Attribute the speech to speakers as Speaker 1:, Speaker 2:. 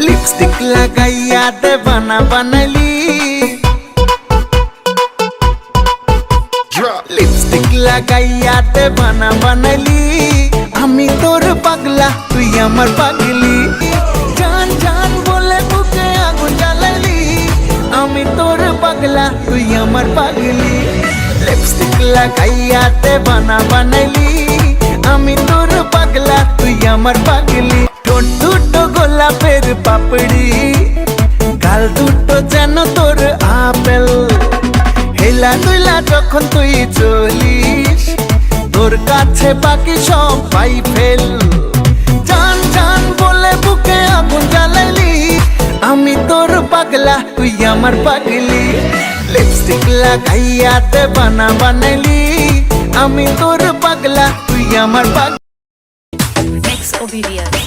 Speaker 1: Lipstick लगाइया देवाना बनाली lipstick लगाइया देवाना बनाली आमी तोर पागला तुई आमार पागली जान जान बोले बुके आगुन জ্বালালি आमी तोर पागला तुई आमार पागली लिपस्टिक लगाइया देवाना बनाली आमी तोर पागला तुई आमार पागली ঠোঁট দুটো গোলাপের পাপড়ি গাল দুটো যেন তোর আপেল হেলা দুইলা যখন তুই চলিস তোর কাছে বাকি সব পাই ফেল জান জান বলে বুকে আগুন জ্বালাইলি আমি তোর পাগলা তুই আমার পাগলি লিপস্টিক লাগাইয়া দেবানা বানাইলি আমি তোর পাগলা তুই আমার পাগলি
Speaker 2: Next Oblivion.